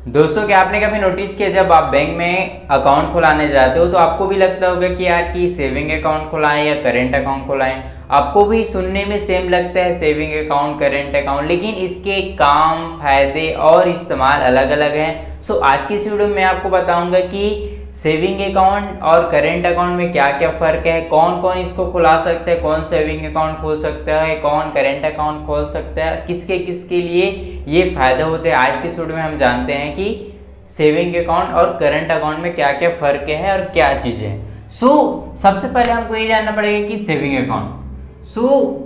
दोस्तों, क्या आपने कभी नोटिस किया जब आप बैंक में अकाउंट खुलाने जाते हो तो आपको भी लगता होगा कि यार कि सेविंग अकाउंट खुलाएं या करेंट अकाउंट खुलाएं। आपको भी सुनने में सेम लगता है सेविंग अकाउंट करेंट अकाउंट, लेकिन इसके काम फायदे और इस्तेमाल अलग अलग हैं। सो आज की इस वीडियो में मैं आपको बताऊंगा कि सेविंग अकाउंट और करेंट अकाउंट में क्या क्या फ़र्क है, कौन कौन इसको खुला सकता है, कौन सेविंग अकाउंट खोल सकता है, कौन करेंट अकाउंट खोल सकता है, किसके किसके लिए ये फ़ायदा होते हैं। आज के वीडियो में हम जानते हैं कि सेविंग अकाउंट और करंट अकाउंट में क्या क्या फ़र्क है और क्या चीज़ें हैं। सबसे पहले हमको ये जानना पड़ेगा कि सेविंग अकाउंट।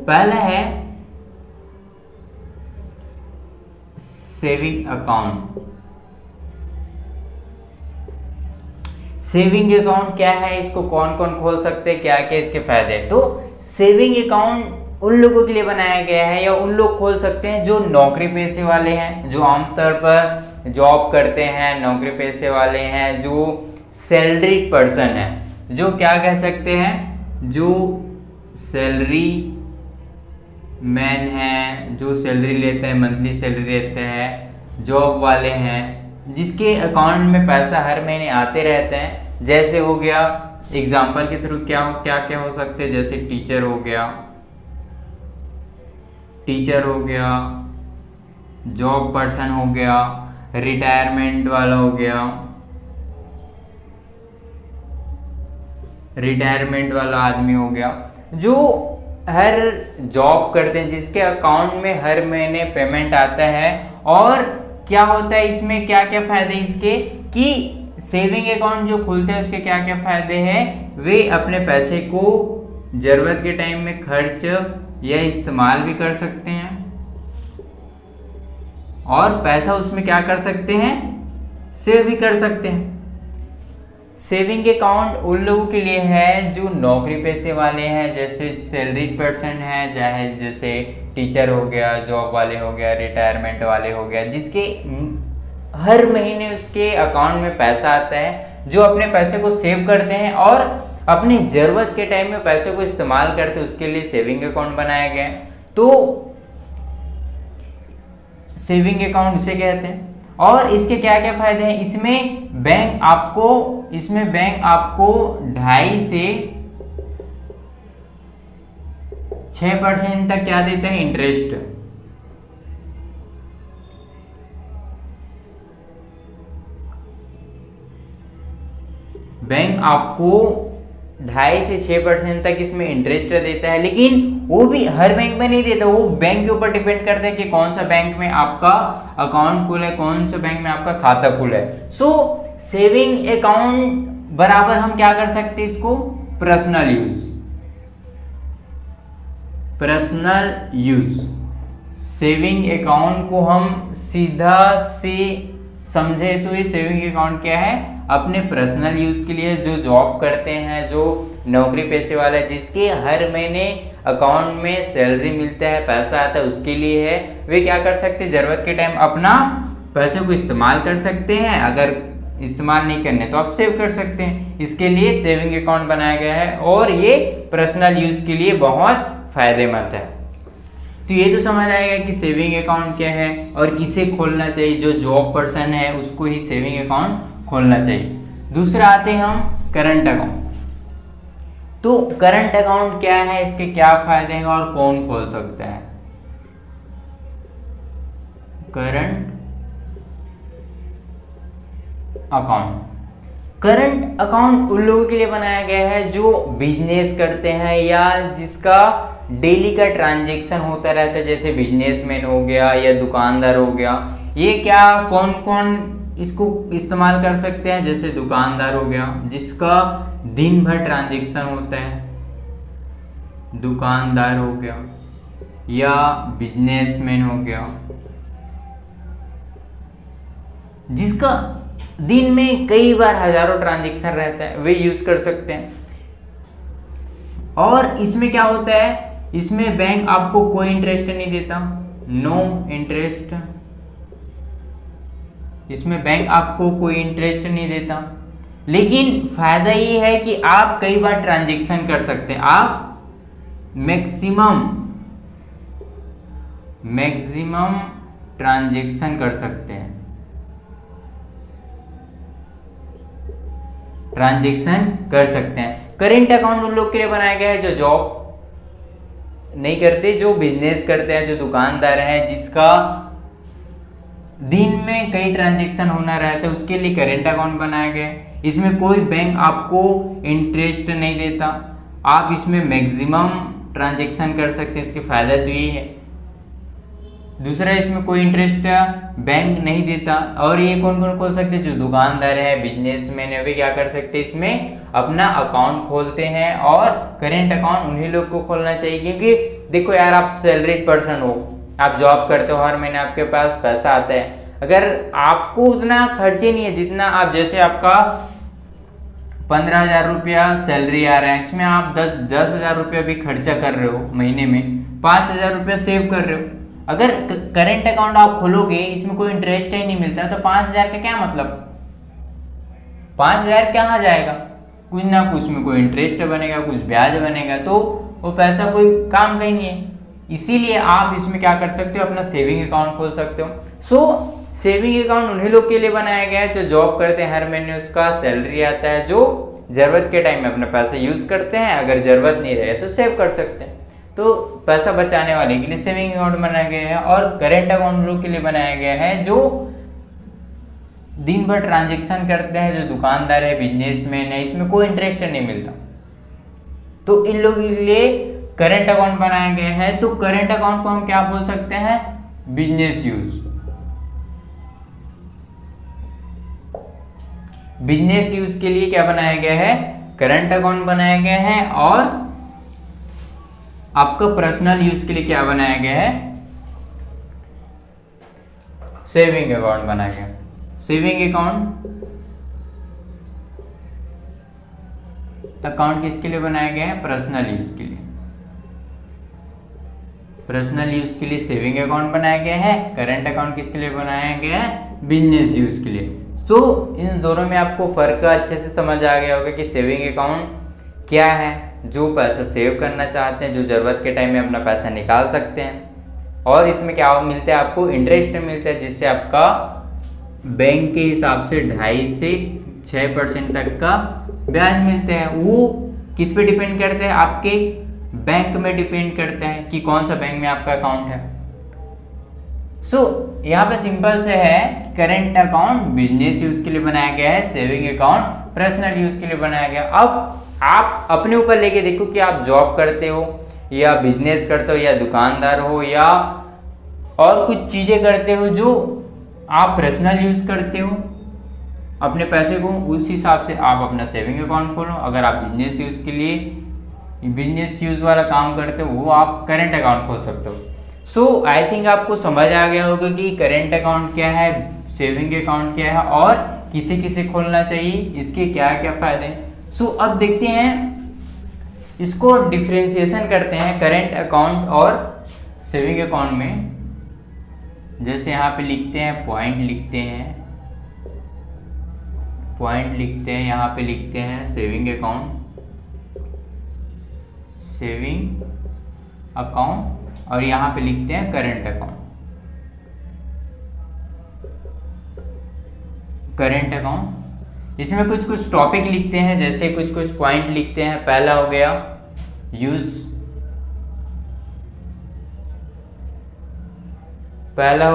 पहला है सेविंग अकाउंट। सेविंग अकाउंट क्या है, इसको कौन कौन खोल सकते हैं, क्या क्या इसके फायदे हैं। तो सेविंग अकाउंट उन लोगों के लिए बनाया गया है या उन लोग खोल सकते हैं जो नौकरी पेशे वाले हैं, जो आमतौर पर जॉब करते हैं, नौकरी पेशे वाले हैं, जो सैलरीड पर्सन है, जो क्या कह सकते हैं, जो सैलरी मैन है, जो सैलरी लेते हैं, मंथली सैलरी लेते हैं, जॉब वाले हैं, जिसके अकाउंट में पैसा हर महीने आते रहते हैं। जैसे हो गया एग्जाम्पल के थ्रू क्या क्या हो सकते हैं, जैसे टीचर हो गया, जॉब पर्सन हो गया, रिटायरमेंट वाला हो गया, रिटायरमेंट वाला आदमी हो गया, जो हर जॉब करते हैं, जिसके अकाउंट में हर महीने पेमेंट आता है। और क्या होता है इसमें, क्या क्या फायदे इसके, कि सेविंग अकाउंट जो खुलते हैं उसके क्या क्या फायदे हैं, वे अपने पैसे को ज़रूरत के टाइम में खर्च या इस्तेमाल भी कर सकते हैं और पैसा उसमें क्या कर सकते हैं, सेव भी कर सकते हैं। सेविंग अकाउंट उन लोगों के लिए है जो नौकरी पेशे वाले हैं, जैसे सैलरीड पर्सन है, चाहे जैसे टीचर हो गया, जॉब वाले हो गया, रिटायरमेंट वाले हो गया, जिसके हर महीने उसके अकाउंट में पैसा आता है, जो अपने पैसे को सेव करते हैं और अपनी ज़रूरत के टाइम में पैसे को इस्तेमाल करते हैं, उसके लिए सेविंग अकाउंट बनाया गया है। तो सेविंग अकाउंट उसे कहते हैं। और इसके क्या क्या फायदे हैं, इसमें बैंक आपको 2.5 से 6% तक क्या देता है, इंटरेस्ट। बैंक आपको 2.5 से 6% तक इसमें इंटरेस्ट देता है, लेकिन वो भी हर बैंक में नहीं देता, वो बैंक के ऊपर डिपेंड करता है कि कौन सा बैंक में आपका अकाउंट खुला है, कौन सा बैंक में आपका खाता खुला है। सेविंग अकाउंट बराबर हम क्या कर सकते हैं, इसको पर्सनल यूज। सेविंग अकाउंट को हम सीधा से समझे तो ये सेविंग अकाउंट क्या है, अपने पर्सनल यूज के लिए, जो जॉब करते हैं, जो नौकरी पेशे वाला है, जिसके हर महीने अकाउंट में सैलरी मिलता है, पैसा आता है, उसके लिए है। वे क्या कर सकते हैं, ज़रूरत के टाइम अपना पैसे को इस्तेमाल कर सकते हैं, अगर इस्तेमाल नहीं करने तो आप सेव कर सकते हैं। इसके लिए सेविंग अकाउंट बनाया गया है और ये पर्सनल यूज के लिए बहुत फायदेमंद है। तो ये तो समझ आएगा कि सेविंग अकाउंट क्या है और किसे खोलना चाहिए, जो जॉब पर्सन है उसको ही सेविंग अकाउंट खोलना चाहिए। दूसरा आते हैं हम करंट अकाउंट। तो करंट अकाउंट क्या है, इसके क्या फायदे हैं और कौन खोल सकता है। करंट अकाउंट उन लोगों के लिए बनाया गया है जो बिजनेस करते हैं या जिसका डेली का ट्रांजैक्शन होता रहता है, जैसे बिजनेसमैन हो गया या दुकानदार हो गया। ये क्या कौन कौन इसको इस्तेमाल कर सकते हैं, जैसे दुकानदार हो गया, जिसका दिन भर ट्रांजैक्शन होता है, दुकानदार हो गया, या बिजनेसमैन हो गया, जिसका दिन में कई बार हजारों ट्रांजैक्शन रहता है, वे यूज कर सकते हैं। और इसमें क्या होता है, इसमें बैंक आपको कोई इंटरेस्ट नहीं देता, नो इंटरेस्ट। इसमें बैंक आपको कोई इंटरेस्ट नहीं देता, लेकिन फायदा ये है कि आप कई बार ट्रांजैक्शन कर सकते हैं, आप मैक्सिमम ट्रांजैक्शन कर सकते हैं। ट्रांजेक्शन कर सकते हैं। करेंट अकाउंट उन लोग के लिए बनाया गया है जो जॉब नहीं करते, जो बिजनेस करते हैं, जो दुकानदार हैं, जिसका दिन में कई ट्रांजेक्शन होना रहता है, उसके लिए करेंट अकाउंट बनाया गया है। इसमें कोई बैंक आपको इंटरेस्ट नहीं देता, आप इसमें मैक्सिमम ट्रांजेक्शन कर सकते हैं, इसके फायदा तो यही है। दूसरा, इसमें कोई इंटरेस्ट बैंक नहीं देता। और ये कौन कौन खोल सकते हैं? जो दुकानदार है, बिजनेसमैन है, वे क्या कर सकते हैं? इसमें अपना अकाउंट खोलते हैं। और करेंट अकाउंट उन्हीं लोग को खोलना चाहिए, क्योंकि देखो यार, आप सैलरीड पर्सन हो, आप जॉब करते हो, हर महीने आपके पास पैसा आता है। अगर आपको उतना खर्चे नहीं है जितना आप, जैसे आपका 15,000 रुपया सैलरी आ रहा है, इसमें आप 10,000 रुपया भी खर्चा कर रहे हो, महीने में 5,000 रुपया सेव कर रहे हो। अगर करेंट अकाउंट आप खोलोगे, इसमें कोई इंटरेस्ट ही नहीं मिलता, तो 5,000 का क्या मतलब? 5,000 कहाँ जाएगा? कुछ ना कुछ में कोई इंटरेस्ट बनेगा, कुछ ब्याज बनेगा, तो वो पैसा कोई काम का ही नहीं है। इसीलिए आप इसमें क्या कर सकते हो? अपना सेविंग अकाउंट खोल सकते हो। सेविंग अकाउंट उन्हीं लोग के लिए बनाया गया है जो जॉब करते हैं, हर महीने उसका सैलरी आता है, जो जरूरत के टाइम में अपना पैसा यूज करते हैं, अगर जरूरत नहीं रहे तो सेव कर सकते हैं। तो पैसा बचाने वाले के लिए सेविंग अकाउंट बनाया गया है। और करेंट अकाउंट लोग के लिए बनाया गया है जो दिन भर ट्रांजेक्शन करते हैं, जो दुकानदार है, बिजनेसमैन है, इसमें कोई इंटरेस्ट नहीं मिलता, तो इन लोगों के लिए करेंट अकाउंट बनाया गया है। तो करेंट अकाउंट को हम क्या बोल सकते हैं? Business use. बिजनेस यूज के लिए क्या बनाया गया है? करंट अकाउंट बनाया गया है। और आपका पर्सनल यूज के लिए क्या बनाया गया है? सेविंग अकाउंट बनाया गया। सेविंग अकाउंट किसके लिए बनाया गया है? पर्सनल यूज के लिए। पर्सनल यूज के लिए सेविंग अकाउंट बनाया गया है। करंट अकाउंट किसके लिए बनाया गया है? बिजनेस यूज के लिए। तो इन दोनों में आपको फर्क अच्छे से समझ आ गया होगा कि सेविंग अकाउंट क्या है, जो पैसा सेव करना चाहते हैं, जो ज़रूरत के टाइम में अपना पैसा निकाल सकते हैं। और इसमें क्या मिलता है? आपको इंटरेस्ट मिलता है, जिससे आपका बैंक के हिसाब से 2.5 से 6% तक का ब्याज मिलते हैं। वो किस पे डिपेंड करते हैं? आपके बैंक में डिपेंड करते हैं कि कौन सा बैंक में आपका अकाउंट है। यहाँ पे सिंपल से है, करेंट अकाउंट बिजनेस यूज के लिए बनाया गया है, सेविंग अकाउंट पर्सनल यूज के लिए बनाया गया। अब आप अपने ऊपर लेके देखो कि आप जॉब करते हो या बिजनेस करते हो या दुकानदार हो या और कुछ चीजें करते हो जो आप पर्सनल यूज करते हो अपने पैसे को, उस हिसाब से आप अपना सेविंग अकाउंट खोलो। अगर आप बिजनेस यूज के लिए बिजनेस यूज वाला काम करते हो, वो आप करेंट अकाउंट खोल सकते हो। आई थिंक आपको समझ आ गया होगा कि करेंट अकाउंट क्या है, सेविंग अकाउंट क्या है और किसे किसे खोलना चाहिए, इसके क्या क्या फायदे हैं। अब देखते हैं, इसको डिफरेंशिएशन करते हैं करेंट अकाउंट और सेविंग अकाउंट में। जैसे यहाँ पे लिखते हैं, पॉइंट लिखते हैं, यहाँ पे लिखते हैं सेविंग अकाउंट और यहाँ पे लिखते हैं करंट अकाउंट। इसमें कुछ कुछ टॉपिक लिखते हैं, जैसे कुछ कुछ पॉइंट लिखते हैं। पहला हो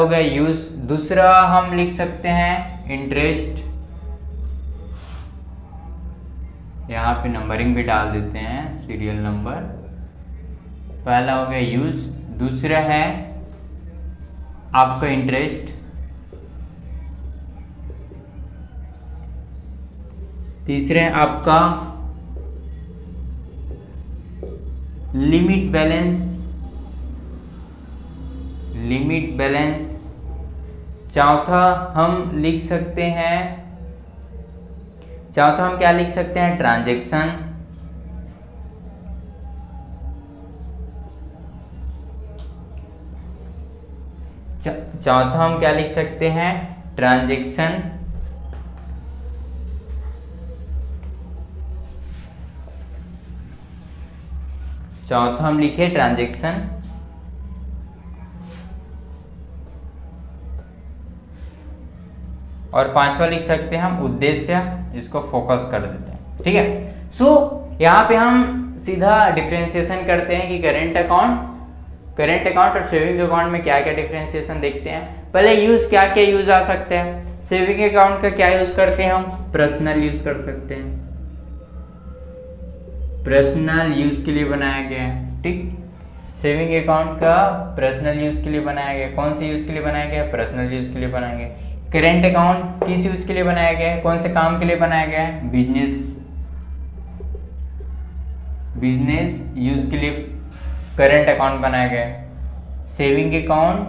गया यूज, दूसरा हम लिख सकते हैं इंटरेस्ट, यहाँ पे नंबरिंग भी डाल देते हैं, सीरियल नंबर। पहला हो गया यूज, दूसरा है आपका इंटरेस्ट, तीसरा है आपका लिमिट बैलेंस, चौथा हम क्या लिख सकते हैं? ट्रांजैक्शन, चौथा हम क्या लिख सकते हैं? ट्रांजैक्शन। चौथा हम लिखे ट्रांजैक्शन। और पांचवा लिख सकते हैं हम उद्देश्य, इसको फोकस कर देते हैं। ठीक है, सो यहाँ पे हम सीधा डिफरेंशिएशन करते हैं कि करेंट अकाउंट और सेविंग अकाउंट में क्या क्या डिफरेंशिएशन देखते हैं। पहले यूज क्या क्या यूज आ सकते हैं। सेविंग अकाउंट का क्या यूज करते हैं हम, पर्सनल यूज कर सकते हैं, पर्सनल यूज के लिए बनाया गया है। ठीक, सेविंग अकाउंट का पर्सनल यूज के लिए बनाया गया। कौन से यूज के लिए बनाया गया, पर्सनल यूज के लिए बनाया गया। करेंट अकाउंट किस यूज के लिए बनाया गया है, कौन से काम के लिए बनाया गया है, बिजनेस यूज के लिए करेंट अकाउंट बनाया गया है। सेविंग अकाउंट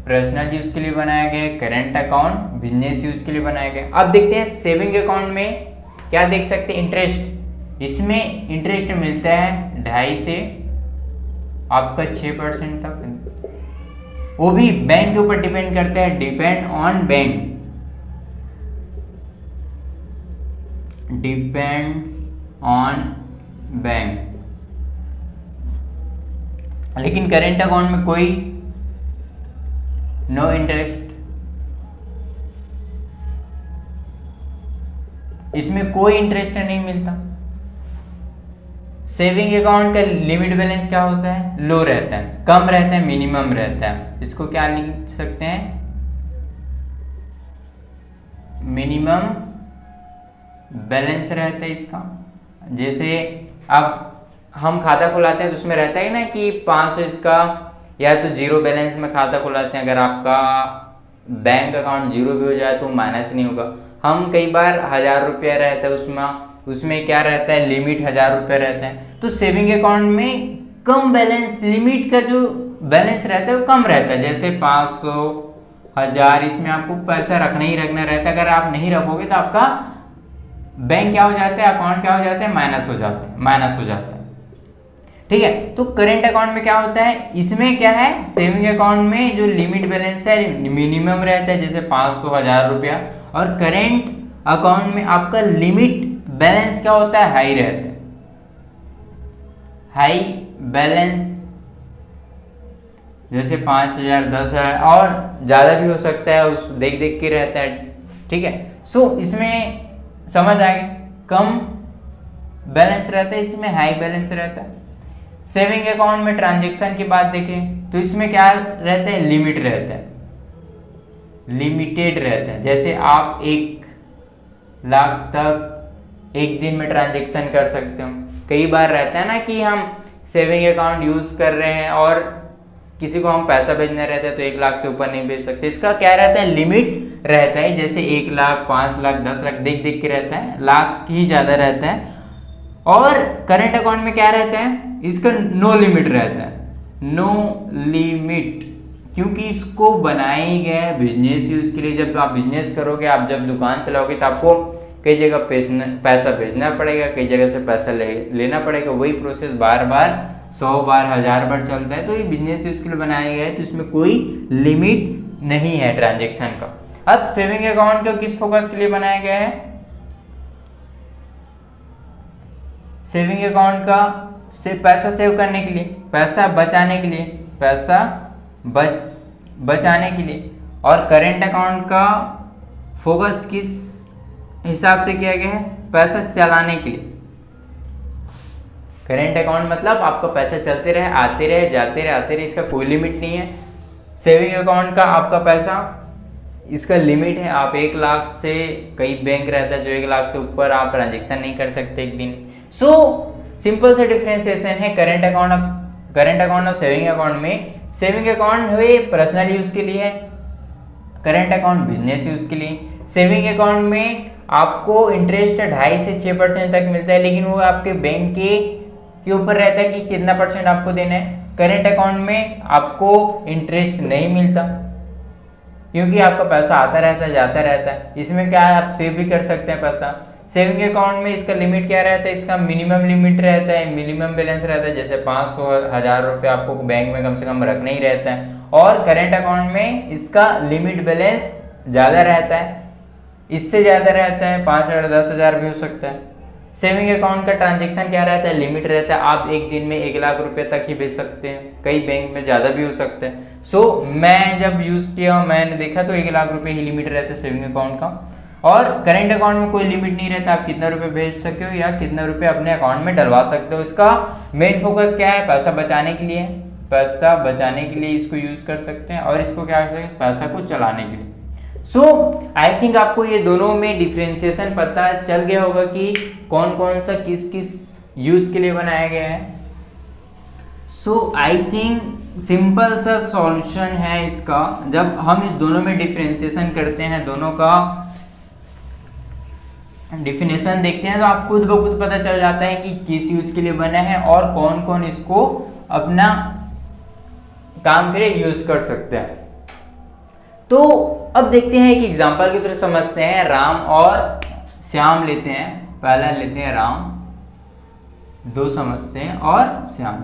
पर्सनल यूज के लिए बनाया गया है, करेंट अकाउंट बिजनेस यूज के लिए बनाया गया है। अब देखते हैं सेविंग अकाउंट में क्या देख सकते हैं, इंटरेस्ट। इसमें इंटरेस्ट मिलता है 2.5 से आपका 6% तक, वो भी बैंक के ऊपर डिपेंड करता है, depend on bank, depend on bank. लेकिन करेंट अकाउंट में कोई नो इंटरेस्ट, इसमें कोई इंटरेस्ट नहीं मिलता। सेविंग अकाउंट का लिमिट बैलेंस क्या होता है, लो रहता है, कम रहता है, मिनिमम रहता है। इसको क्या लिख सकते हैं, मिनिमम बैलेंस रहता है इसका। जैसे अब हम खाता खुलाते हैं तो उसमें रहता है ना कि 500 इसका, या तो जीरो बैलेंस में खाता खुलाते हैं। अगर आपका बैंक अकाउंट जीरो भी हो जाए तो माइनस नहीं होगा। हम कई बार 1000 रुपया रहता है, उसमें क्या रहता है, लिमिट 1000 रुपया रहता है। तो सेविंग अकाउंट में कम बैलेंस, लिमिट का जो बैलेंस रहता है वो कम रहता है। जैसे 500, 1000, इसमें आपको पैसा रखना ही रखना रहता है। अगर आप नहीं रखोगे तो आपका बैंक क्या हो जाता है, अकाउंट क्या हो जाता है, माइनस हो जाता है। ठीक है, तो करेंट अकाउंट में क्या होता है, इसमें क्या है, सेविंग अकाउंट में जो लिमिट बैलेंस है मिनिमम रहता है, जैसे 500, 1000 रुपया। और करेंट अकाउंट में आपका लिमिट बैलेंस क्या होता है, हाई रहता है, हाई बैलेंस, जैसे 5000, 10,000 और ज़्यादा भी हो सकता है, उस देख देख के रहता है। ठीक है, सो इसमें समझ आ गया, कम बैलेंस रहता है, इसमें हाई बैलेंस रहता है। सेविंग अकाउंट में ट्रांजैक्शन की बात देखें तो इसमें क्या रहता है, लिमिट रहता है, लिमिटेड रहता है। जैसे आप 1 लाख तक एक दिन में ट्रांजैक्शन कर सकते हो। कई बार रहता है ना कि हम सेविंग अकाउंट यूज कर रहे हैं और किसी को हम पैसा भेजना रहता है तो 1 लाख से ऊपर नहीं भेज सकते। इसका क्या रहता है, लिमिट रहता है। जैसे 1 लाख, 5 लाख, 10 लाख देख देख के रहता है, लाख ही ज़्यादा रहता है। और करेंट अकाउंट में क्या रहता है, इसका नो लिमिट रहता है, नो लिमिट, क्योंकि इसको बनाया ही गया है बिजनेस यूज के लिए। जब आप बिजनेस करोगे, आप जब दुकान चलाओगे तो आपको कई जगह पैसा भेजना पड़ेगा, कई जगह से पैसा लेना पड़ेगा। वही प्रोसेस बार बार 100 बार, 1000 बार चलता है। तो ये बिजनेस यूज के लिए बनाया गया है, तो इसमें कोई लिमिट नहीं है ट्रांजेक्शन का। अब सेविंग अकाउंट को किस फोकस के लिए बनाया गया है, सेविंग अकाउंट का से पैसा सेव करने के लिए, पैसा बचाने के लिए, पैसा बचाने के लिए। और करेंट अकाउंट का फोकस किस हिसाब से किया गया है, पैसा चलाने के लिए। करेंट अकाउंट मतलब आपका पैसा चलते रहे, आते रहे, जाते रहे, आते रहे, इसका कोई लिमिट नहीं है। सेविंग अकाउंट का आपका पैसा, इसका लिमिट है। आप 1 लाख से, कई बैंक रहता है जो 1 लाख से ऊपर आप ट्रांजेक्शन नहीं कर सकते एक दिन। सो सिंपल से डिफरेंशिएशन है करेंट अकाउंट और सेविंग अकाउंट में। सेविंग अकाउंट हुए पर्सनल यूज के लिए, करेंट अकाउंट बिजनेस यूज के लिए। सेविंग अकाउंट में आपको इंटरेस्ट 2.5 से 6% तक मिलता है, लेकिन वो आपके बैंक के ऊपर रहता है कि कितना % आपको देना है। करेंट अकाउंट में आपको इंटरेस्ट नहीं मिलता, क्योंकि आपका पैसा आता रहता है, जाता रहता है। इसमें क्या है, आप सेव भी कर सकते हैं पैसा। सेविंग अकाउंट में इसका लिमिट क्या रहता है, इसका मिनिमम लिमिट रहता है, मिनिमम बैलेंस रहता है। जैसे 500, 1000 रुपये आपको बैंक में कम से कम रखना ही रहता है। और करेंट अकाउंट में इसका लिमिट बैलेंस ज़्यादा रहता है, इससे ज़्यादा रहता है, 5000, 10,000 भी हो सकता है। सेविंग अकाउंट का ट्रांजेक्शन क्या रहता है, लिमिट रहता है, आप एक दिन में 1 लाख रुपए तक ही भेज सकते हैं, कई बैंक में ज़्यादा भी हो सकता है। सो मैं जब यूज़ किया मैंने देखा तो 1 लाख रुपए ही लिमिट रहता है सेविंग अकाउंट का। और करेंट अकाउंट में कोई लिमिट नहीं रहता, आप कितना रुपए भेज सकते हो या कितना रुपए अपने अकाउंट में डलवा सकते हो। इसका मेन फोकस क्या है, पैसा बचाने के लिए, पैसा बचाने के लिए इसको यूज़ कर सकते हैं, और इसको क्या कर सकते हैं, पैसा को चलाने के लिए। सो आई थिंक आपको ये दोनों में डिफ्रेंसिएशन पता चल गया होगा कि कौन कौन सा किस किस यूज़ के लिए बनाया गया है। सो आई थिंक सिंपल सा सॉल्यूशन है इसका, जब हम इस दोनों में डिफ्रेंसिएशन करते हैं, दोनों का डिफिनेशन देखते हैं, तो आप खुद ब खुद पता चल जाता है कि किस यूज के लिए बना है और कौन कौन इसको अपना काम के लिए यूज कर सकते हैं। तो अब देखते हैं कि एग्जांपल की तरह समझते हैं। राम और श्याम लेते हैं, पहला लेते हैं राम, दो समझते हैं, और श्याम।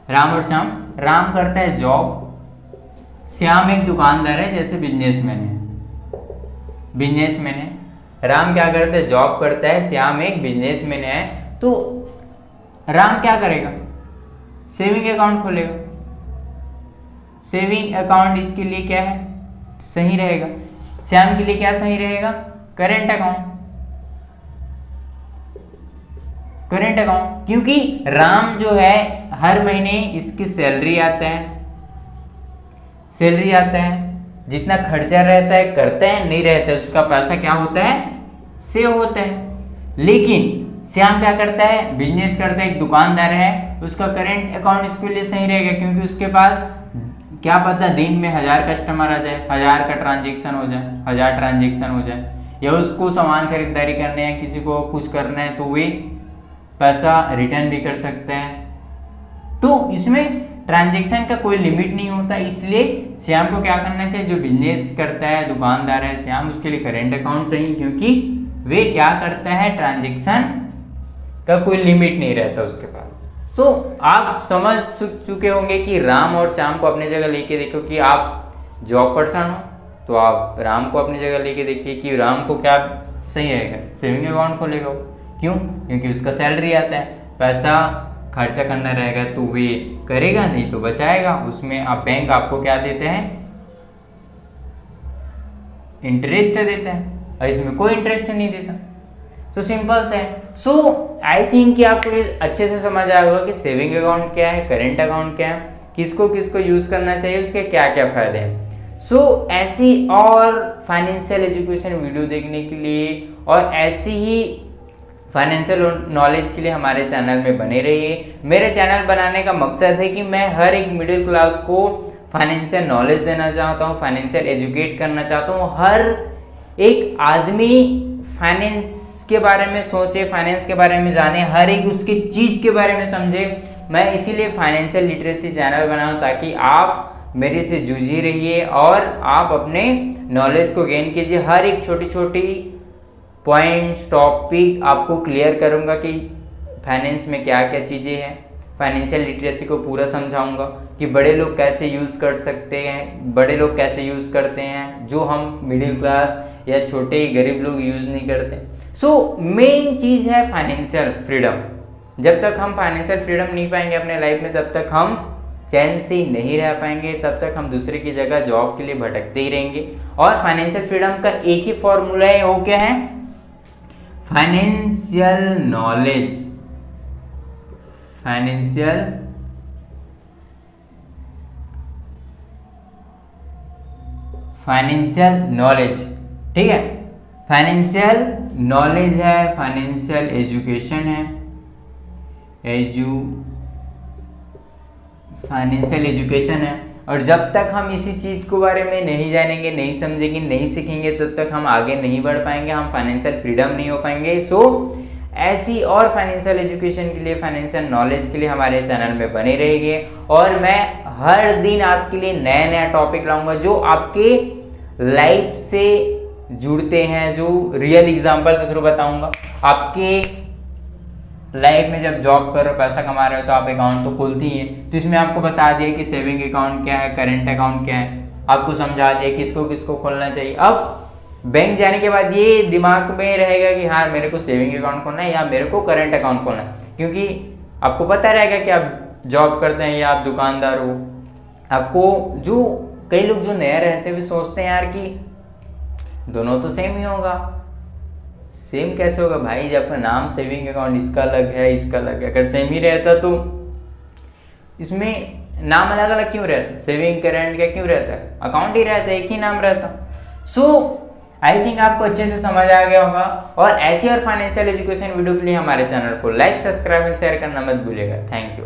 राम और श्याम, राम करता है जॉब, श्याम एक दुकानदार है, जैसे बिजनेसमैन है, बिजनेसमैन है। राम क्या करता है, जॉब करता है, श्याम एक बिजनेसमैन है। तो राम क्या करेगा, सेविंग अकाउंट खोलेगा। सेविंग अकाउंट इसके लिए क्या है, सही रहेगा। श्याम के लिए क्या सही रहेगा, करेंट अकाउंट, करेंट अकाउंट, क्योंकि राम जो है हर महीने इसकी सैलरी आता है, सैलरी आता है, जितना खर्चा रहता है करता है, नहीं रहता है उसका पैसा क्या होता है, सेव होता है। लेकिन श्याम क्या करता है, बिजनेस करता है, एक दुकानदार है, उसका करंट अकाउंट इसके लिए सही रहेगा, क्योंकि उसके पास क्या पता दिन में 1000 कस्टमर आ जाए, 1000 का ट्रांजेक्शन हो जाए, 1000 ट्रांजेक्शन हो जाए, या उसको सामान खरीदारी करने है, किसी को कुछ करना है, तो वे पैसा रिटर्न भी कर सकते हैं। तो इसमें ट्रांजेक्शन का कोई लिमिट नहीं होता। इसलिए श्याम को क्या करना चाहिए, जो बिजनेस करता है, दुकानदार है श्याम, उसके लिए करेंट अकाउंट सही, क्योंकि वे क्या करता है, ट्रांजेक्शन का कोई लिमिट नहीं रहता उसके पास। तो आप समझ चुके होंगे कि राम और श्याम को अपनी जगह लेके देखो कि आप जॉब पर्सन हो, तो आप राम को अपनी जगह लेके देखिए कि राम को क्या सही रहेगा, सेविंग अकाउंट खोलेगा। क्यों, क्योंकि उसका सैलरी आता है, पैसा खर्चा करना रहेगा तो वे करेगा, नहीं तो बचाएगा। उसमें आप बैंक आपको क्या देते हैं, इंटरेस्ट देता है, और इसमें कोई इंटरेस्ट नहीं देता। तो सिंपल से सो आई थिंक कि आपको ये अच्छे से समझ आया होगा कि सेविंग अकाउंट क्या है, करेंट अकाउंट क्या है, किसको किसको यूज करना चाहिए, उसके क्या क्या फायदे हैं। सो ऐसी और फाइनेंशियल एजुकेशन वीडियो देखने के लिए और ऐसी ही फाइनेंशियल नॉलेज के लिए हमारे चैनल में बने रहिए। मेरे चैनल बनाने का मकसद है कि मैं हर एक मिडिल क्लास को फाइनेंशियल नॉलेज देना चाहता हूँ, फाइनेंशियल एजुकेट करना चाहता हूँ। हर एक आदमी फाइनेंस के बारे में सोचे, फाइनेंस के बारे में जाने, हर एक उसकी चीज़ के बारे में समझे। मैं इसीलिए फाइनेंशियल लिटरेसी चैनल बनाऊँ, ताकि आप मेरे से जुझी रहिए और आप अपने नॉलेज को गेन कीजिए। हर एक छोटी छोटी पॉइंट्स, टॉपिक आपको क्लियर करूंगा कि फाइनेंस में क्या क्या चीज़ें हैं, फाइनेंशियल लिटरेसी को पूरा समझाऊंगा कि बड़े लोग कैसे यूज़ कर सकते हैं, बड़े लोग कैसे यूज़ करते हैं, जो हम मिडिल क्लास या छोटे गरीब लोग यूज़ नहीं करते। सो मेन चीज़ है फाइनेंशियल फ्रीडम। जब तक हम फाइनेंशियल फ्रीडम नहीं पाएंगे अपने लाइफ में, तब तक हम चैन से नहीं रह पाएंगे, तब तक हम दूसरे की जगह जॉब के लिए भटकते ही रहेंगे। और फाइनेंशियल फ्रीडम का एक ही फॉर्मूला है, वो क्या है, फाइनेंशियल नॉलेज। फाइनेंशियल नॉलेज, ठीक है। फाइनेंशियल नॉलेज है, फाइनेंशियल एजुकेशन है, फाइनेंशियल एजुकेशन है। और जब तक हम इसी चीज़ के बारे में नहीं जानेंगे, नहीं समझेंगे, नहीं सीखेंगे, तब तक हम आगे नहीं बढ़ पाएंगे, हम फाइनेंशियल फ्रीडम नहीं हो पाएंगे। सो ऐसी और फाइनेंशियल एजुकेशन के लिए, फाइनेंशियल नॉलेज के लिए हमारे चैनल में बने रहिए। और मैं हर दिन आपके लिए नया नया टॉपिक लाऊंगा जो आपके लाइफ से जुड़ते हैं, जो रियल एग्जाम्पल के थ्रू बताऊंगा। आपके लाइफ में जब जॉब कर रहे हो, पैसा कमा रहे हो, तो आप अकाउंट तो खोलते ही हैं। तो इसमें आपको बता दिया कि सेविंग अकाउंट क्या है, करेंट अकाउंट क्या है, आपको समझा दिया किसको किसको खोलना चाहिए। अब बैंक जाने के बाद ये दिमाग में रहेगा कि हाँ मेरे को सेविंग अकाउंट खोलना है या मेरे को करंट अकाउंट खोलना है, क्योंकि आपको पता रहेगा कि आप जॉब करते हैं या आप दुकानदार हो। आपको जो कई लोग जो नया रहते हुए सोचते हैं यार कि दोनों तो सेम ही होगा। सेम कैसे होगा भाई, जब आपका नाम सेविंग अकाउंट इसका अलग है इसका अलग है, अगर सेम ही रहता तो इसमें नाम अलग अलग क्यों रहता, सेविंग करंट का क्यों रहता है, अकाउंट ही रहता है, एक ही नाम रहता। सो आई थिंक आपको अच्छे से समझ आ गया होगा। और ऐसी और फाइनेंशियल एजुकेशन वीडियो के लिए हमारे चैनल को लाइक, सब्सक्राइब और शेयर करना मत भूलिएगा। Thank you.